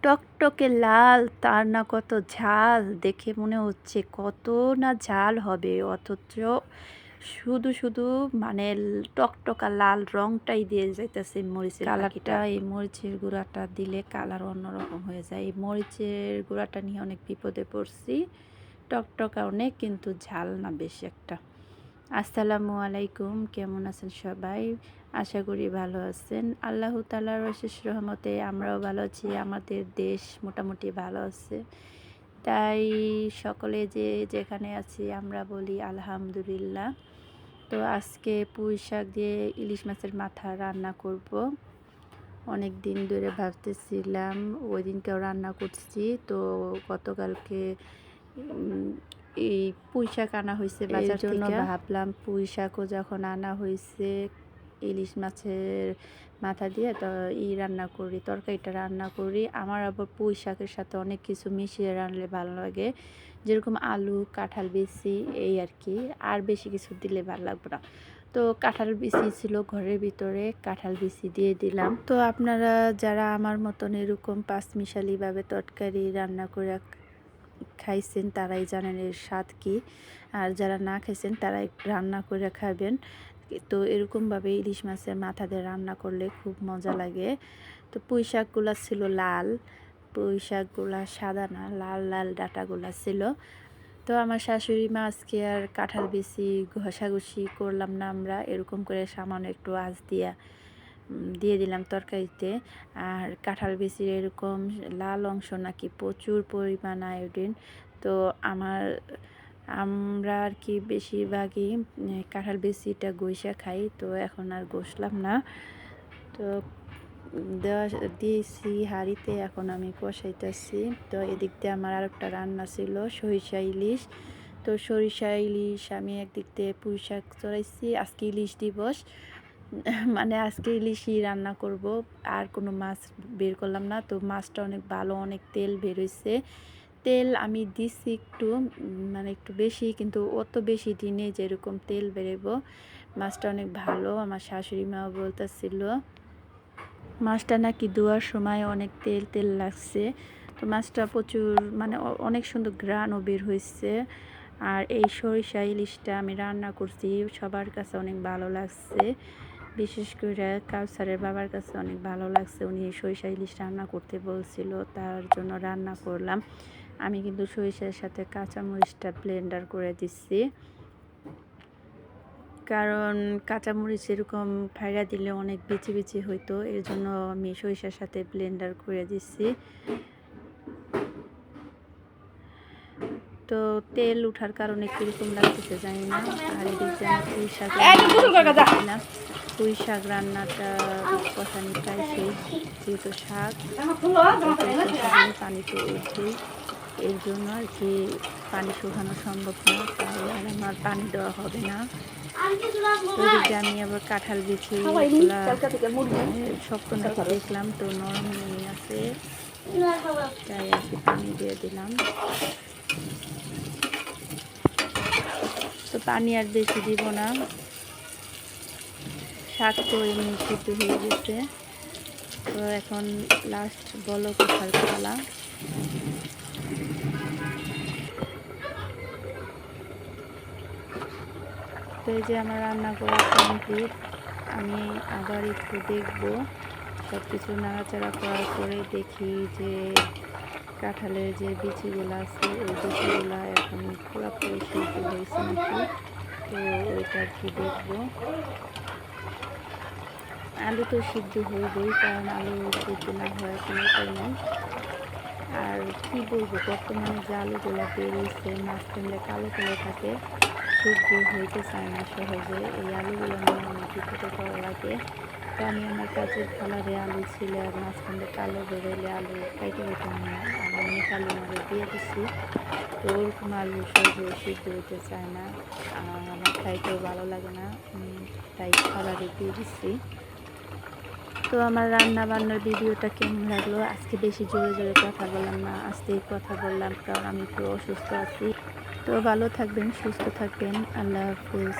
টকটকে লাল, তার না কত ঝাল। দেখে মনে হচ্ছে কত না ঝাল হবে, অথচ শুধু শুধু মানে টকটকা লাল রংটাই দিয়ে যাইতেছে মরিচের কালারটা। এই মরিচের গুঁড়াটা দিলে কালার অন্যরকম হয়ে যায়। এই মরিচের গুঁড়াটা নিয়ে অনেক বিপদে পড়ছি। টকটকা অনেক, কিন্তু ঝাল না বেশি একটা। আসসালামু আলাইকুম, কেমন আছেন সবাই? আশা করি ভালো আছেন। আল্লাহ তাআলার অশেষ রহমতে আমরাও ভালো আছি, আমাদের দেশ মোটামুটি ভালো আছে। তাই সকলে যে যেখানে আছি আমরা বলি আলহামদুলিল্লাহ। তো আজকে পুঁই শাক দিয়ে ইলিশ মাছের মাথা রান্না করব। অনেক দিন ধরে ভাবতেছিলাম, ওই দিনকেও রান্না করছি। তো গতকালকে এই পুঁই শাক আনা হয়েছে বাজার থেকে, ভাবলাম পুঁই শাকও যখন আনা হয়েছে ইলিশ মাছের মাথা দিয়ে তো রান্না করি, তরকারিটা রান্না করি। আমার আবার পুঁই শাকের সাথে অনেক কিছু মিশিয়ে রান্নলে ভালো লাগে, যেরকম আলু, কাঁঠাল বিচি, এই আর কি। আর বেশি কিছু দিলে ভালো লাগবে না। তো কাঁঠাল বিচি ছিল ঘরের ভিতরে, কাঁঠাল বিচি দিয়ে দিলাম। তো আপনারা যারা আমার মতন এরকম পাঁচমিশালিভাবে তরকারি রান্না করে খাইছেন তারাই জানেন এর স্বাদ কী, আর যারা না খাইছেন তারাই রান্না করে খাবেন। তো এরকমভাবে ইলিশ মাছের মাথা দিয়ে রান্না করলে খুব মজা লাগে। তো পুঁই শাকগুলো ছিল লাল, পুঁই শাকগুলা সাদা না, লাল লাল ডাঁটাগুলা ছিল। তো আমার শাশুড়ি মা আজকে আর কাঁঠাল বিচি ঘষাঘষি করলাম না, আমরা এরকম করে সামান্য একটু আঁচ দিয়ে দিলাম তরকারিতে। আর কাঁঠাল বিচির এরকম লাল অংশ নাকি প্রচুর পরিমাণ আয়োডিন। তো আমরা আর কি বেশিরভাগই কাঁঠাল বিচিটা ঘষা খাই, তো এখন আর ঘষলাম না। তো দিয়েছি হাঁড়িতে, এখন আমি কষাইতেছি। তো এদিক দিয়ে আমার আরেকটা রান্না ছিল সরিষা ইলিশ। তো সরিষা ইলিশ আমি একদিক দিয়ে পুঁই শাক চড়াইছি। আজকে ইলিশ দিবস, মানে আজকে ইলিশই রান্না করব, আর কোনো মাছ বের করলাম না। তো মাছটা অনেক ভালো, অনেক তেল বেরোইছে। তেল আমি দিছি একটু, মানে একটু বেশি, কিন্তু অত বেশি দিনে যেরকম তেল বেরোবো। মাছটা অনেক ভালো, আমার শাশুড়ি মাও বলতেছিল মাছটা নাকি ধোয়ার সময় অনেক তেল তেল লাগছে। তো মাছটা প্রচুর মানে অনেক সুন্দর ঘ্রাণও বের হয়েছে। আর এই সরিষা ইলিশটা আমি রান্না করছি, সবার কাছে অনেক ভালো লাগছে, বিশেষ করে কাউসারের বাবার কাছে অনেক ভালো লাগছে। উনি সরিষা ইলিশ রান্না করতে বলছিল, তার জন্য রান্না করলাম। আমি কিন্তু সরিষার সাথে কাঁচামরিচটা ব্লেন্ডার করে দিচ্ছি, কারণ কাঁচামরিচ এরকম ফাইড়া দিলে অনেক বিচি বিচি হইতো, এর জন্য আমি সরিষার সাথে ব্লেন্ডার করে দিচ্ছি। তো তেল উঠার কারণে কীরকম লাগতেছে জানি না। আর এদিকে আমি পুঁই শাক দিলাম। পুঁই শাক রান্নাটা কষানি প্রায় শেষ, যেহেতু শাক পানি তো উঠবেই, এর জন্য আর কি পানি শুকানো সম্ভব না, তাহলে আর আমার পানি দেওয়া হবে না। ওইদিকে আমি আবার কাঁঠাল বিচি শক্ত নাকি দেখলাম, তো নরম নেই আছে, তাই আর কি পানি দিয়ে দিলাম। তো পানি আর বেশি দিব না, শাক তো এমনি সিদ্ধ হয়ে গেছে। তো এখন লাস্ট বলক ওঠার পালা। তো এই যে আমার রান্না করা কমপ্লিট, আমি আবার একটু দেখব, সব কিছু নাড়াচাড়া করার পরে দেখি যে কাঁঠালের যে বিচিগুলো আছে ওই বিচিগুলো এখন পুরোপুরি সিদ্ধ হয়েছে নাকি, তো ওইটা আর কি দেখবো। আলু তো সিদ্ধ হইবেই, কারণ আলু সিদ্ধ না হওয়ার কোনো উপায় নেই। আর কি বলবো, বর্তমানে যে আলুগুলো বেরিয়েছে মাঝখানে কালো কালো থাকে, সিদ্ধ হইতে চায় না সহজে। এই আলুগুলো নিয়ে অনেক বিপদে পড়া লাগে। তো আমি আমার কাছের খালারে আলু ছিল, আর মাঝখানে কালো বেরোলে আলু কাইটে কেটে নিয়ে আমি অনেক আলু মারে দিয়ে দিচ্ছি। তো ওরকম আলু সহজে সিদ্ধ হইতে চায় না, আর আমার খাইতেও ভালো লাগে না, তাই খালারে দিয়ে দিচ্ছি। তো আমার রান্না বান্নার ভিডিওটা কেমন লাগলো? আজকে বেশি জোরে জোরে কথা বললাম না, আস্তেই কথা বললাম, কারণ আমি একটু অসুস্থ আছি। তো ভালো থাকবেন, সুস্থ থাকবেন, আল্লাহ হাফিজ।